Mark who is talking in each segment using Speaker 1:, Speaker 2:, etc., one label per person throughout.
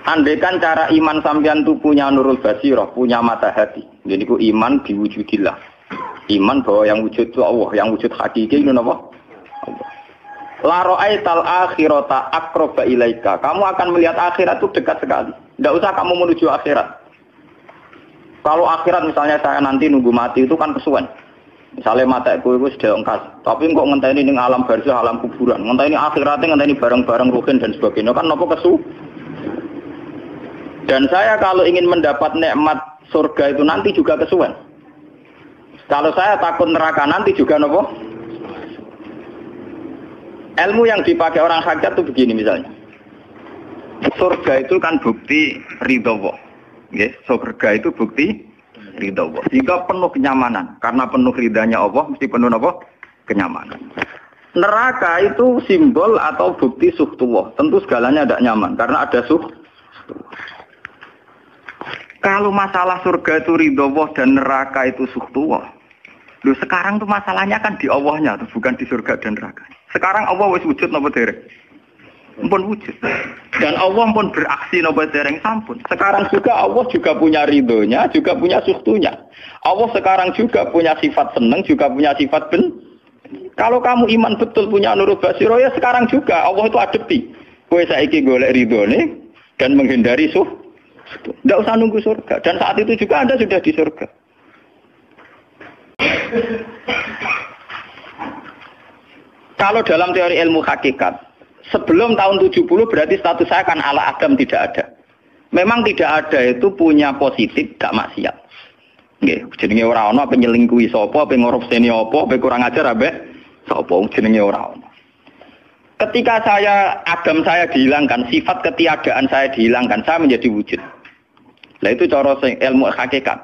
Speaker 1: Andaikan cara iman sampean itu punya nurul basirah, punya mata hati. Jadi ku iman diwujudillah. Iman bahwa yang wujud itu Allah, yang wujud hakiki itu apa? Allah. La ra'aital akhirata aqraba ilaika. Kamu akan melihat akhirat itu dekat sekali. Tidak usah kamu menuju akhirat. Kalau akhirat misalnya saya nanti nunggu mati itu kan kesuwen. Misalnya mata itu sudah engkas, tapi kok ngenteni ning alam barzah, alam kuburan. Ngenteni akhiratnya, ngenteni barang-barang ruhin dan sebagainya kan napa kesu? Dan saya kalau ingin mendapat nikmat surga itu nanti juga kesuwen. Kalau saya takut neraka nanti juga napa? Ilmu yang dipakai orang hakikat itu begini misalnya. Surga itu kan bukti ridho Allah. Nggih, surga itu bukti ridho Allah. Jika penuh kenyamanan, karena penuh ridhanya Allah mesti penuh apa? Kenyamanan. Neraka itu simbol atau bukti suhtullah. Tentu segalanya tidak nyaman karena ada suhtullah. Kalau masalah surga itu ridho Allah dan neraka itu suhtullah. Loh sekarang tuh masalahnya kan di Allahnya, bukan di surga dan neraka. Sekarang Allah wis wujud napa dereng? Ampun wujud. Dan Allah pun beraksi napa dereng sampun. Sekarang juga Allah juga punya ridhonya, juga punya suhtunya. Allah sekarang juga punya sifat senang, juga punya sifat Kalau kamu iman betul punya nurul basiro ya sekarang juga Allah itu adepi. Kowe saiki golek ridhone dan menghindari tidak usah nunggu surga. Dan saat itu juga Anda sudah di surga. Kalau dalam teori ilmu hakikat, sebelum tahun 70 berarti status saya kan ala Adam tidak ada. Memang tidak ada itu punya positif, tidak maksiat. Nggih, jenenge ora ana apa nyelingkuhi sapa, apa ngorupseni apa, apa kurang ajar ambek sapa jenenge ora ana. Ketika Adam saya dihilangkan, sifat ketiadaan saya dihilangkan, saya menjadi wujud. Lah itu cara ilmu hakikat.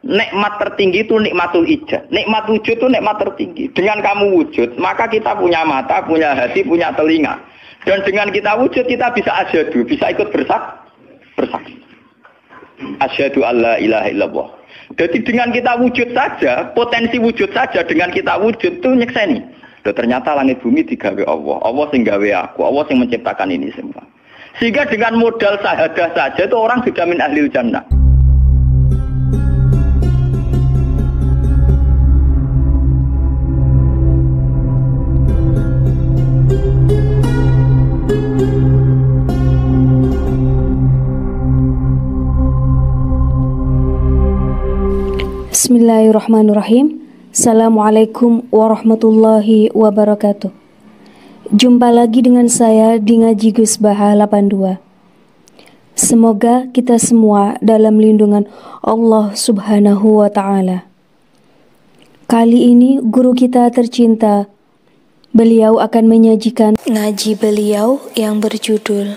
Speaker 1: Nikmat tertinggi itu nikmatul ijad. Nikmat wujud itu nikmat tertinggi. Dengan kamu wujud, maka kita punya mata, punya hati, punya telinga. Dan dengan kita wujud, kita bisa asyhadu, bisa ikut bersaksi. Asyhadu alla ilaha illallah. Jadi dengan kita wujud saja, potensi wujud saja dengan kita wujud itu nyekseni. Loh, ternyata langit bumi digawe Allah. Allah sing gawe aku, Allah sing menciptakan ini semua. Sehingga dengan modal syahadah saja itu orang sudah min ahlil jannah.
Speaker 2: Bismillahirrahmanirrahim. Assalamualaikum warahmatullahi wabarakatuh. Jumpa lagi dengan saya di Ngaji Gus Baha 82. Semoga kita semua dalam lindungan Allah Subhanahu wa Ta'ala. Kali ini guru kita tercinta, beliau akan menyajikan ngaji beliau yang berjudul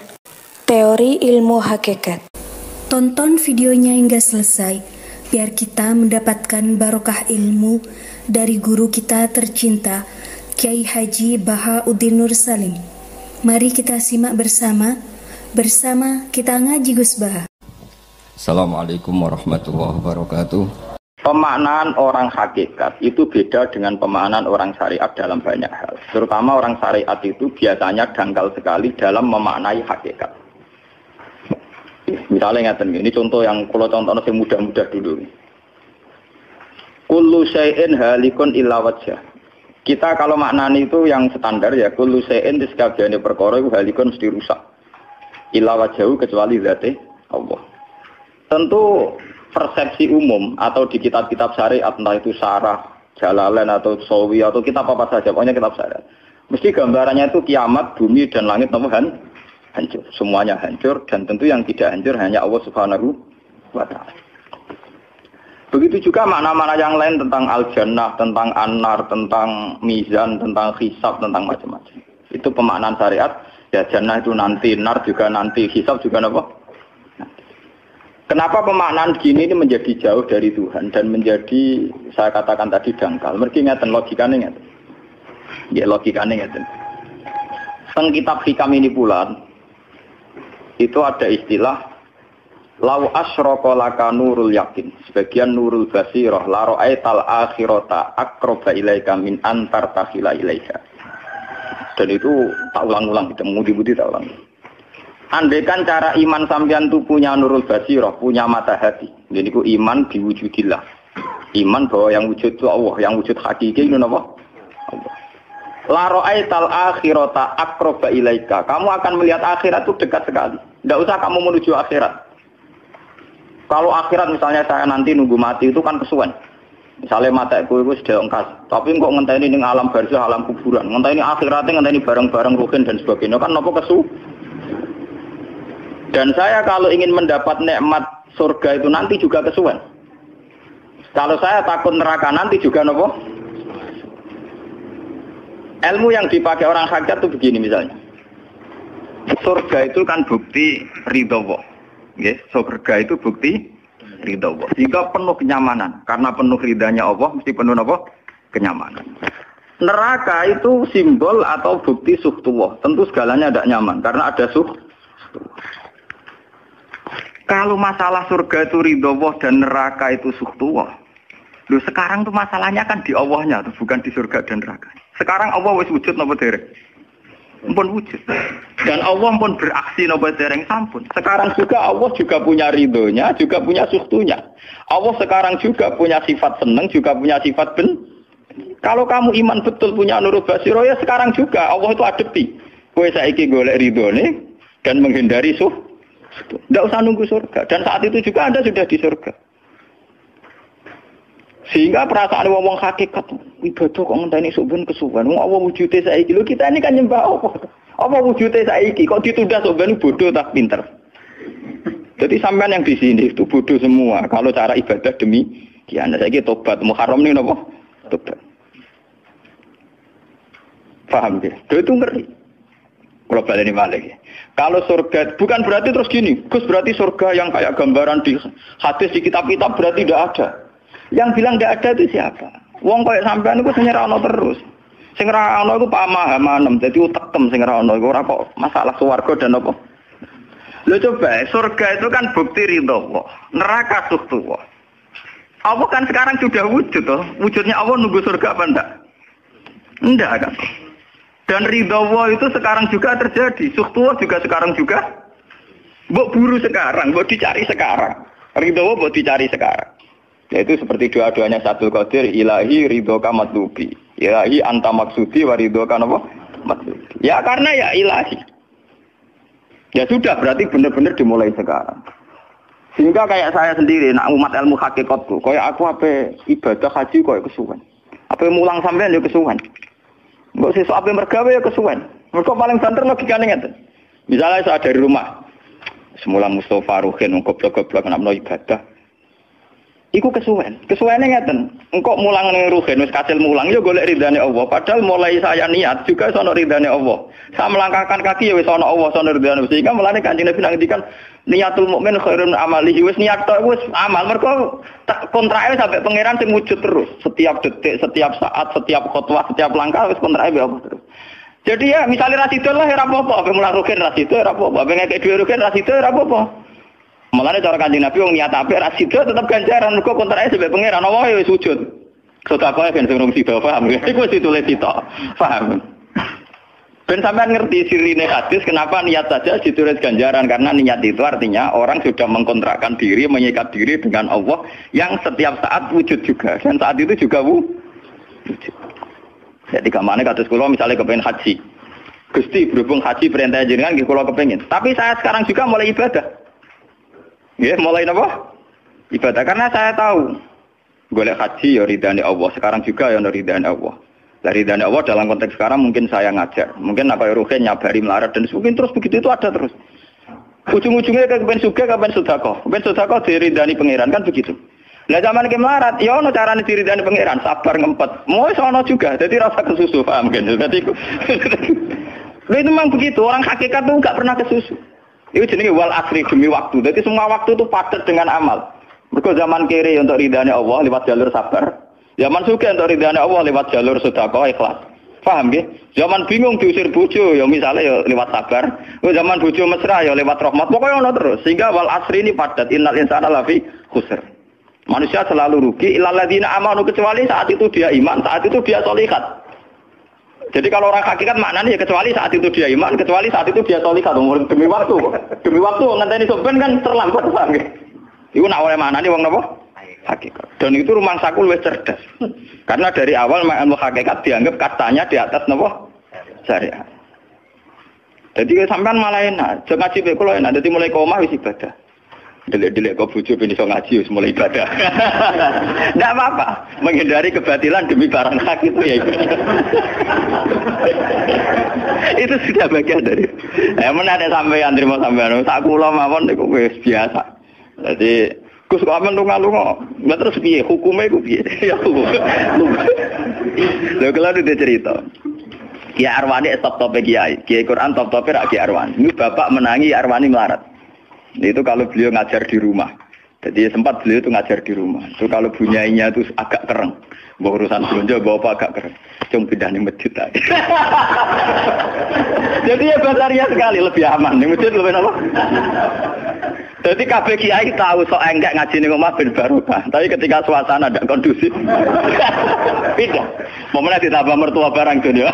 Speaker 2: Teori Ilmu Hakikat. Tonton videonya hingga selesai biar kita mendapatkan barokah ilmu dari guru kita tercinta, Kiai Haji Bahauddin Nur Salim. Mari kita simak bersama kita ngaji Gus Baha.
Speaker 3: Assalamualaikum warahmatullahi wabarakatuh.
Speaker 1: Pemaknaan orang hakikat itu beda dengan pemaknaan orang syariat dalam banyak hal. Terutama orang syariat itu biasanya dangkal sekali dalam memaknai hakikat. Misalnya ngeten ini contoh yang kalau contohnya yang mudah-mudah dulu. Kullu syai'in halikun illa wajhah. Kita kalau maknani itu yang standar ya kullu syai'in di sekabiane perkara itu halikun mesti rusak. Illa wajhahu kecuali zate Allah. Tentu persepsi umum atau di kitab-kitab syariat entah itu Syarah, Jalalain atau Sawi atau kitab apa saja pokoknya kitab syariat. Mesti gambarannya itu kiamat, bumi dan langit hancur, semuanya hancur dan tentu yang tidak hancur hanya Allah Subhanahu wa Ta'ala. Begitu juga makna-makna yang lain tentang al-jannah, tentang an-nar, tentang mizan, tentang hisab, tentang macam-macam. Itu pemaknaan syariat. Ya jannah itu nanti, nar juga nanti, hisab juga apa? Kenapa pemaknaan gini ini menjadi jauh dari Tuhan dan menjadi saya katakan tadi dangkal. Mergi ngeten logikane ngeten. Ya logikane ngeten. Teng kitab hikam ini pula itu ada istilah lau asyraka laka nurul yakin, sebagian nurul basirah la ra'aital akhirata aqraba ilaika min antar takhila ilaika. Dan itu tak ulang-ulang, kita mudi-mudi tak ulang. Andaikan cara iman sampean itu punya nurul basirah, punya mata hati. Jadi ku iman diwujudillah. Iman bahwa yang wujud itu Allah, yang wujud hakiki itu apa? Allah. La ra'aital akhirata aqraba ilaika. Kamu akan melihat akhirat itu dekat sekali. Tidak usah kamu menuju akhirat. Kalau akhirat misalnya saya nanti nunggu mati itu kan kesuwen. Misalnya mata itu sudah engkas, tapi kok ngenteni ning alam barzah, alam kuburan. Ngenteni akhiratnya, ngenteni barang-barang ruhin dan sebagainya kan nopo kesu. Dan saya kalau ingin mendapat nikmat surga itu nanti juga kesuwen. Kalau saya takut neraka nanti juga nopo. Ilmu yang dipakai orang hakikat itu begini misalnya. Surga itu kan bukti ridho Allah. Nggih, surga itu bukti ridha Allah. Jika penuh kenyamanan, karena penuh ridhanya Allah mesti penuh apa? Kenyamanan. Neraka itu simbol atau bukti suhtullah. Tentu segalanya tidak nyaman karena ada suhtullah. Kalau masalah surga itu ridha Allah dan neraka itu suhtullah. Loh sekarang tuh masalahnya kan di Allahnya, bukan di surga dan neraka. Sekarang Allah wis wujud napa dereng? Pun wujud. Dan Allah pun beraksi napa dereng sampun. Sekarang juga Allah juga punya ridhonya, juga punya suhtunya. Allah sekarang juga punya sifat seneng, juga punya sifat Kalau kamu iman betul punya nurul basirah ya sekarang juga Allah itu adepi. Kowe saiki golek ridhone dan menghindari tidak usah nunggu surga. Dan saat itu juga Anda sudah di surga. Sehingga perasaan wong hakikat ibadah kok ngenteni suben kesuwen. Wong Allah wujude saiki lho kita ini kan nyembah apa? Apa wujude saiki kok ditunda suben bodoh tak pinter. Jadi sampean yang di sini itu bodoh semua. Kalau cara ibadah demikian saiki tobat Muharram ning napa? Tobat. Paham ya? Itu ngeri. Kalau baleni malih. Kalau surga bukan berarti terus gini. Gus berarti surga yang kayak gambaran di hadis di kitab-kitab berarti tidak ada. Yang bilang tidak ada itu siapa? Wong koyo sampean iku sing ora ono terus. Sing ora ono iku pamahaman, dadi utekem sing ora ono iku ora kok masalah swarga dan apa. Lho coba, surga itu kan bukti ridho Allah, neraka suhtullah. Allah kan sekarang sudah wujud toh. Wujudnya Allah nunggu surga apa enggak? Enggak kan. Dan ridho Allah itu sekarang juga terjadi. Suhtullah juga sekarang juga. Mbok buru sekarang, mbok dicari sekarang. Ridho Allah mbok dicari sekarang. Yaitu seperti doa-doanya Satul Qadir, ilahi ridhoka matlubi, ilahi anta maksudi wa ridhoka apa? Matlubi. Ya karena ya ilahi. Ya sudah berarti benar-benar dimulai sekarang. Sehingga kayak saya sendiri, nak umat ilmu hakikatku, kayak aku apa ibadah haji kayak kesuwen. Apa mulang sampean ya kesuwen. Mbok sesuk apa mergawe ya kesuwen. Mergo paling banter logikane ngeten. Misalnya saya dari rumah, semula Mustafa Ruhin goblok-goblok nak menawa ibadah. Iku kesuwen. Kesuwene ngeten. Engkok mulang ning ruhen wis kasil mulang ya golek ridane Allah. Padahal mulai saya niat juga sono ridane Allah. Saya melangkahkan kaki ya wis sono Allah, sono ridane. Sehingga mulane Kanjeng Nabi ngendikan niatul mukmin khairun amalihi. Wis niat tok wis amal. Mergo kontrake sampai pangeran sing wujud terus. Setiap detik, setiap saat, setiap khotwah, setiap langkah wis kontrake Allah terus. Jadi ya misalnya rasido lah ya ora apa-apa. Apa mulang ruhen rasido ora apa-apa. Apa ngekek dhuwit ruhen rasido ora apa-apa. Mulane cara Kanjeng Nabi wong niat apik ra sida tetep ganjaran mergo kontrake sampe pangeran Allah wis wujud. Sedekah ben sing rung sida paham. Iku wis ditulis kita. Paham. Ben sampean ngerti sirine hadis kenapa niat saja ditulis ganjaran karena niat itu artinya orang sudah mengkontrakkan diri, mengikat diri dengan Allah yang setiap saat wujud juga dan saat itu juga wujud. Jadi kamane kados kula misalnya kepengin haji. Gusti berhubung haji perintah jenengan nggih kula kepengin. Tapi saya sekarang juga mulai ibadah. Ya, mulai apa? Ibadah karena saya tahu golek haji ya ridane Allah. Sekarang juga ya ridane Allah. Lah ridane Allah dalam konteks sekarang mungkin saya ngajar. Mungkin apa ruhen nyabari melarat dan mungkin terus begitu itu ada terus. Ujung-ujungnya kepen suga kapan sedekah. Kepen sedekah diridani pangeran kan begitu. Lah zaman ke melarat ya ono carane diridani pangeran, sabar ngempet. Mau ono juga. Jadi rasa kesusu paham kan. Dadi itu memang begitu. Orang hakikat tuh enggak pernah kesusu. Itu jenenge wal asri demi waktu. Jadi semua waktu itu padat dengan amal. Mergo zaman kiri untuk ridhane Allah lewat jalur sabar. Zaman sugih untuk ridhane Allah lewat jalur sedekah ikhlas. Paham nggih? Zaman bingung diusir bojo ya misalnya ya lewat sabar. Zaman bojo mesra ya lewat rahmat. Pokoknya ono terus. Sehingga wal asri ini padat. Innal insana lafi khusr. Manusia selalu rugi illal ladzina amanu kecuali saat itu dia iman, saat itu dia sholihat. Jadi kalau orang hakikat maknanya ya kecuali saat itu dia iman, kecuali saat itu dia solihah demi waktu. Demi waktu ngenteni sampean kan terlambat Pak. Iku nak oleh maknane wong napa? Hakikat. Dan itu rumah sakul wis cerdas. Karena dari awal ilmu hakikat dianggap katanya di atas napa? Syariat. Jadi sampean malah enak, jangan ngaji mek kula enak, dadi mulai omah wis ibadah. Delek-delek kok bojo ben iso ngaji wis mulai ibadah. Enggak apa-apa, menghindari kebatilan demi barang hak itu ya. Itu sudah bagian dari. Menawa sampean trimo sampean, sak kula mawon niku wis biasa. Jadi Gus kok amen lunga-lunga. Lah terus piye hukume iku piye? Ya hukum. Lha kalau dia cerita. Kiai Arwani top-top kiai. Kiai Quran top-top rak Kiai Arwani. Ini bapak menangi Arwani melarat. Itu kalau beliau ngajar di rumah. Jadi sempat beliau itu ngajar di rumah. Itu kalau bunyainya itu agak kereng. Bawa urusan belanja bawa apa agak kereng. Cuma pindah di masjid aja. Jadi ya basaria sekali lebih aman. Di masjid lebih apa? Jadi kabeh kiai tahu sok enggak ngaji ning omah ben barokah. Tapi ketika suasana tidak kondusif, pindah. Momennya ditambah mertua barang dunia.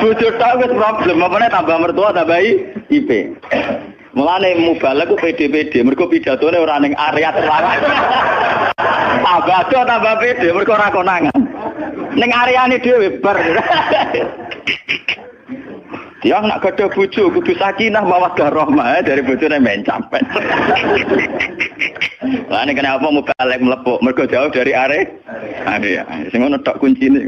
Speaker 1: Bujur tahu wis problem. Momennya tambah mertua tambah IP. Mulane mubalek ku PD-PD, mergo pidatone ora ning area terlarang. Tambah PD, mergo ora konangan. Ning areane dhewe bar. Dia nak gadah bojo kudu sakinah mawaddah rahmah dari bojone men capek. Lah nek kenapa mubalek mlepuk mergo jauh dari area. Sing ngono tok kuncine.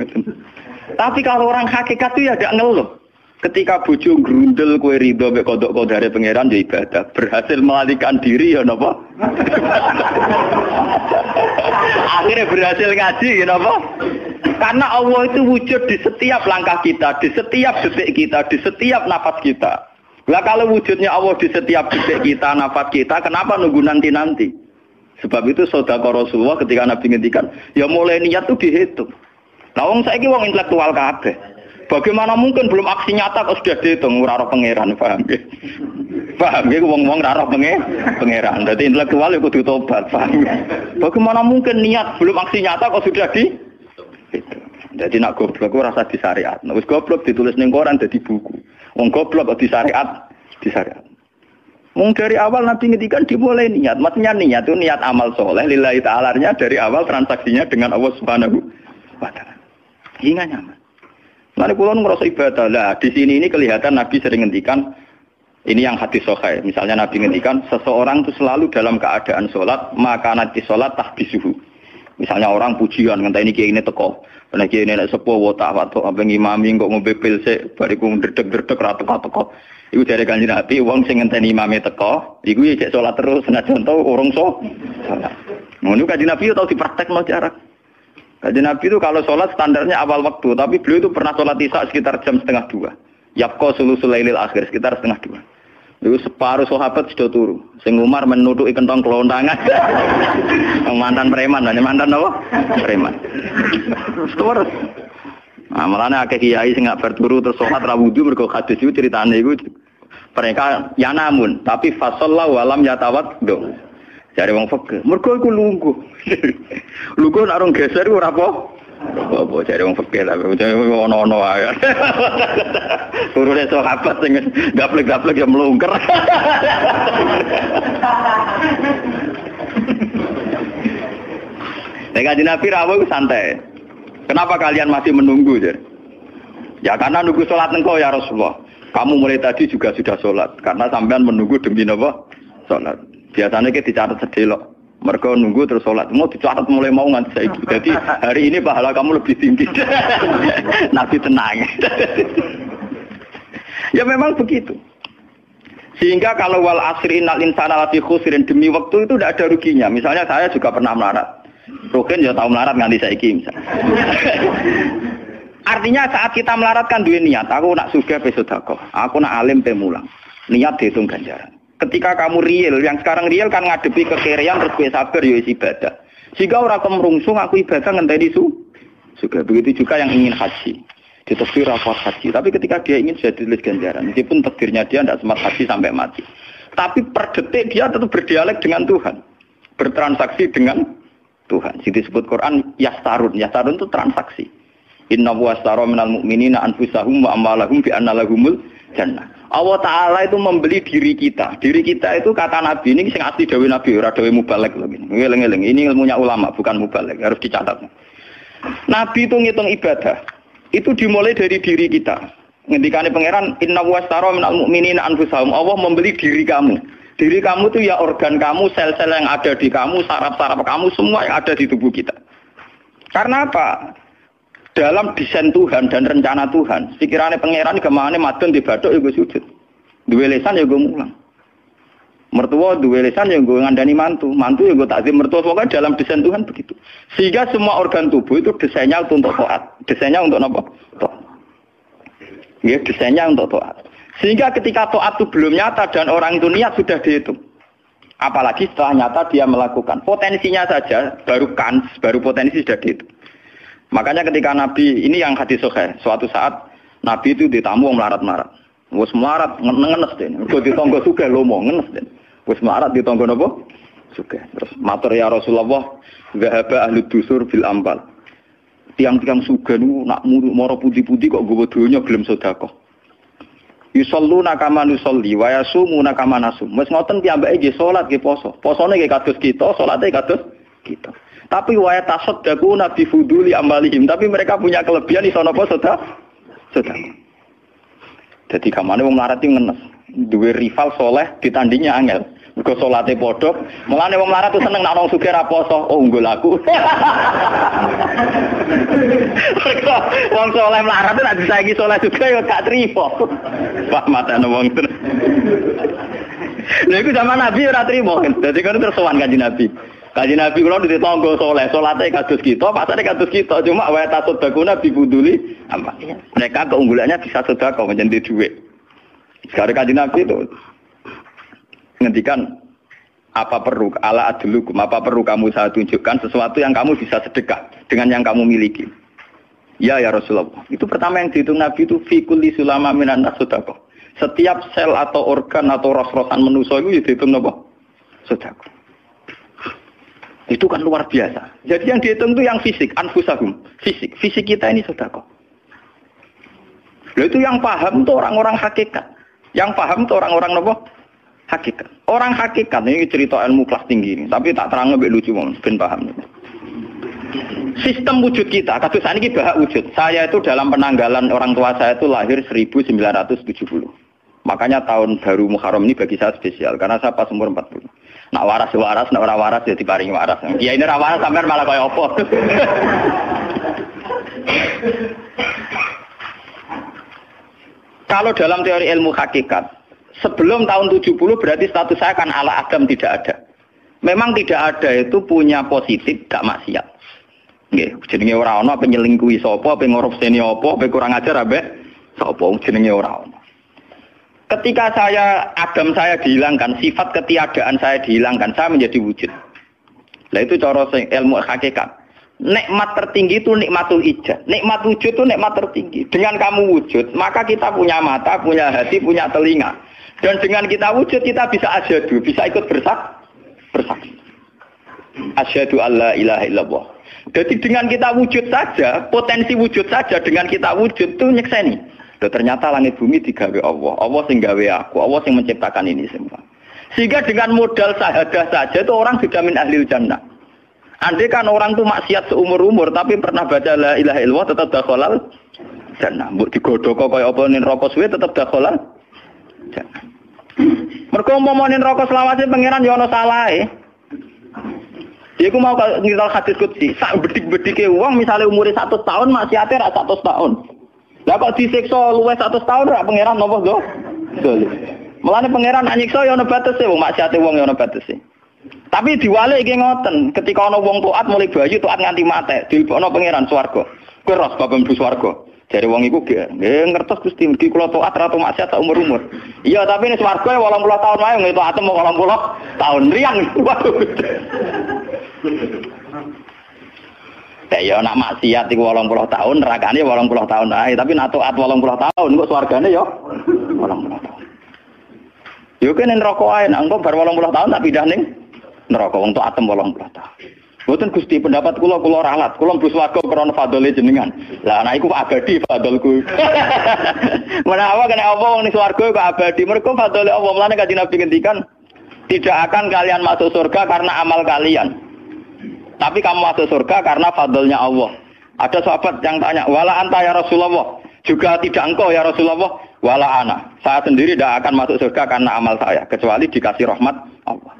Speaker 1: Tapi kalau orang hakikat itu ya gak ngeluh. Ketika bojo grundel kowe ridho mek kodok kodare pangeran ya ibadah. Berhasil melarikan diri ya napa? Akhirnya berhasil ngaji ya napa? Karena Allah itu wujud di setiap langkah kita, di setiap detik kita, di setiap nafas kita. Lah kalau wujudnya Allah di setiap detik kita, nafas kita, kenapa nunggu nanti-nanti? Sebab itu sedekah Rasulullah ketika Nabi ngendikan, ya mulai niat itu dihitung. Lah wong saiki wong intelektual kabeh. Bagaimana mungkin belum aksi nyata kok sudah dihitung ora roh pangeran, paham nggih? Paham nggih wong-wong ora roh pangeran. Dadi intelektual ya kudu tobat, paham. Bagaimana mungkin niat belum aksi nyata kok sudah di itu. Jadi nak goblok ora rasa di syariat. Nek wis goblok ditulis ning koran dadi buku. Wong goblok kok di syariat, di syariat. Wong dari awal Nabi ngendikan dimulai niat. Maksudnya niat itu niat amal soleh lillahi ta'ala-nya dari awal transaksinya dengan Allah Subhanahu wa taala. Hingga nyaman. Lalu kula ngerasa ibadah. Lah di sini ini kelihatan Nabi sering ngendikan ini yang hadis sahih. Misalnya Nabi ngendikan seseorang itu selalu dalam keadaan sholat, maka nanti sholat tahbisuhu. Misalnya orang pujian ngenteni kiai ini teko. Nek kiai ini nek sepuh watak watuk apa ngimami kok ngombe pil sik bariku ndredeg-ndredeg ra teko-teko. Iku dari Kanjeng Nabi wong sing ngenteni imame teko, iku ya cek sholat terus senajan to urung sholat. Ngono Kanjeng Nabi tau dipraktekno jarak. Kanjeng Nabi itu kalau sholat standarnya awal waktu, tapi beliau itu pernah sholat isya sekitar jam 1:30. Yapqa sulusul lailil akhir sekitar 1:30. Itu separuh sahabat sudah turu. Sing Umar menutupi kentong kelontangan. Mantan preman, mantan apa? Preman. Terus. Nah, malahnya akeh kiai sing gak berturu terus sholat ra wudu mergo hadis itu ceritane iku mereka ya namun tapi fasallahu alam yatawad. Jare wong fikih, mergo iku lungguh. Lungguh nek orang geser ora apa jare wong fikih lah, ono-ono ae. Turune sahabat sing gaplek-gaplek ya mlungker. Nek Kanjeng Nabi rawuh santai. Kenapa kalian masih menunggu, Jar? Ya karena nunggu sholat engkau ya Rasulullah. Kamu mulai tadi juga sudah sholat. Karena sampean menunggu demi apa? Sholat. Biasanya kita dicatat sedelok. Mereka nunggu terus sholat. Mau dicatat mulai mau nganti saiki. Jadi hari ini pahala kamu lebih tinggi. Nabi tenang. Ya memang begitu. Sehingga kalau wal asri innal insana lafi khusrin demi waktu itu tidak ada ruginya. Misalnya saya juga pernah melarat. Rukin ya tahu melarat nganti saiki misalnya. Artinya saat kita melarat kan duwe niat, aku nak sugih pe sedekah, aku nak alim pe mulang. Niat dihitung ganjaran. Ketika kamu real, yang sekarang real kan ngadepi kekerian terus kowe sabar ya ibadah. Jika ora kemrungsung aku ibadah ngenteni sugih. Begitu juga yang ingin haji. Ditakdir rapor haji, tapi ketika dia ingin sudah ditulis ganjaran. Meskipun takdirnya dia tidak sempat haji sampai mati. Tapi per detik dia tetap berdialek dengan Tuhan. Bertransaksi dengan Tuhan. Jadi disebut Quran yastarun. Yastarun itu transaksi. Inna wastara minal mu'minina anfusahum wa amwalahum bi anna lahumul jannah. Allah Ta'ala itu membeli diri kita. Diri kita itu kata Nabi ini sing asli dawuh Nabi, ora dawuh mubalek lho ini. Ngeling-eling, ini ilmunya ulama bukan mubalek, harus dicatat. Nabi itu ngitung ibadah. Itu dimulai dari diri kita. Ngendikane pangeran inna wastara minal mu'minina anfusahum. Allah membeli diri kamu. Diri kamu itu ya organ kamu, sel-sel yang ada di kamu, saraf-saraf kamu semua yang ada di tubuh kita. Karena apa? Dalam desain Tuhan dan rencana Tuhan, pikirannya pangeran kemana madon di bathuk ya gue sujud, duwe lisan ya gue mulang, mertua duwe lisan ya gue ngandani mantu ya gue takzim mertua. Pokoknya dalam desain Tuhan begitu. Sehingga semua organ tubuh itu desainnya untuk taat, desainnya untuk apa? Taat. Ya desainnya untuk taat. Sehingga ketika taat itu belum nyata dan orang itu niat sudah dihitung. Apalagi setelah nyata dia melakukan, potensinya saja baru potensi sudah dihitung. Makanya ketika Nabi, ini yang hadis sahih, suatu saat Nabi itu ditamu melarat-marat. Wes melarat ngenes deh. Mergo ditonggo sugih lomo ngenes deh. Wes melarat ditonggo napa? Sugih. Terus matur ya Rasulullah, zahaba ahli dusur bil ambal. Tiang-tiang sugih niku nak moro putih-putih kok nggawa donya gelem sedekah. Yusalluna kama nusolli wa yasumuna kama nasum. Wes ngoten piyambake nggih salat nggih poso. Posone nggih kados kita, salate kados kita. Tapi waya tasaddaqu nabi fuduli amalihim, tapi mereka punya kelebihan iso napa sedekah. Dadi kamane wong melarat iki ngenes, duwe rival soleh ditandingi angel. Mergo salate padha, mulane wong melarat tuh seneng nek wong sugih ra poso, oh unggul aku. Mergo wong soleh melarat nek disaiki soleh juga ya gak trimo. Wah matane wong tenan. Lha iku zaman Nabi ora trimo. Dadi kan terus sowan Kanjeng Nabi. Kanjeng Nabi kula ditonggo saleh, salate kados kita, pasane kados kita, cuma wa tasodakuna bi buduli apa? Mereka keunggulannya bisa sedekah menjadi duit. Sekarang Kanjeng Nabi itu ngendikan apa perlu ala adlukum, apa perlu kamu saya tunjukkan sesuatu yang kamu bisa sedekah dengan yang kamu miliki. Ya Rasulullah. Itu pertama yang dihitung Nabi itu fi kulli sulama minan nas sedekah. Setiap sel atau organ atau ros-rosan manusia itu dihitung apa? Sedekah. Itu kan luar biasa. Jadi yang dihitung itu yang fisik, anfusahum, fisik. Fisik kita ini sedekah. Lalu itu yang paham itu orang-orang hakikat. Yang paham itu orang-orang apa? Hakikat. Orang hakikat ini cerita ilmu kelas tinggi ini, tapi tak terang lebih lucu ben paham. Sistem wujud kita, kados saniki bahak wujud. Saya itu dalam penanggalan orang tua saya itu lahir 1970. Makanya tahun baru Muharram ini bagi saya spesial karena saya pas umur 40. Nak waras, nak ora waras ya diparingi waras. Ya ini ora waras sampean malah kaya apa. Kalau dalam teori ilmu hakikat, sebelum tahun 70 berarti status saya kan ala Adam tidak ada. Memang tidak ada itu punya positif gak maksiat. Nggih, jenenge ora ana penyelingkuhi sapa, pengorupseni apa, kurang ajar ambek sapa jenenge ora ana. Ketika Adam saya dihilangkan, sifat ketiadaan saya dihilangkan, saya menjadi wujud. Nah itu cara ilmu hakikat. Nikmat tertinggi itu nikmatul ijad. Nikmat wujud itu nikmat tertinggi. Dengan kamu wujud, maka kita punya mata, punya hati, punya telinga. Dan dengan kita wujud, kita bisa asyhadu, bisa ikut bersaksi. Asyhadu alla ilaha illallah. Jadi dengan kita wujud saja, potensi wujud saja dengan kita wujud itu nyekseni. Ternyata langit bumi digawe Allah. Allah sing gawe aku, Allah sing menciptakan ini semua. Sehingga dengan modal syahadah saja itu orang sudah min ahlil jannah. Andai kan orang itu maksiat seumur-umur tapi pernah baca la ilaha illallah tetap dakhalal jannah. Mbok digodhog kaya apa ning neraka suwe tetap dakhalal jannah. Mergo umpama ning neraka selawase pangeran ya ana salahe. Iku mau ngira hadis qudsi, sak bedik-bedike wong misale umure 100 tahun maksiate ra 100 tahun. Lah kok disiksa luwih 100 tahun ora pangeran napa go? Mulane pangeran nyiksa ya ana batese wong maksiate wong ya ana batese. Tapi diwale iki ngoten, ketika ana wong taat mulai bayi taat nganti mate, dilebokno pangeran swarga. Kowe ros bab mlebu swarga. Jare wong iku nggih ngertos Gusti mergi kula taat ra tau maksiat sak umur-umur. Iya, tapi ning swarga 80 tahun wae nggih taat 80 tahun riang. Ya nak maksiat iku 80 tahun, nerakane 80 tahun ae, tapi nak taat 80 tahun kok swargane ya 80 tahun. Yo kene neraka ae, nak engko bar 80 tahun tak pindah ning neraka wong taat 80 tahun. Mboten Gusti, pendapat kula ralat. Kula mlebu swarga krana fadhole jenengan. Lah anak iku abadi fadholku. Menawa kena apa wong ning swarga kok abadi? Mergo fadhole Allah. Mulane Kanjeng Nabi ngendikan, tidak akan kalian masuk surga karena amal kalian. Tapi kamu masuk surga karena fadlnya Allah. Ada sahabat yang tanya, wala anta ya Rasulullah. Juga tidak engkau ya Rasulullah. Wala ana. Saya sendiri tidak akan masuk surga karena amal saya. Kecuali dikasih rahmat Allah.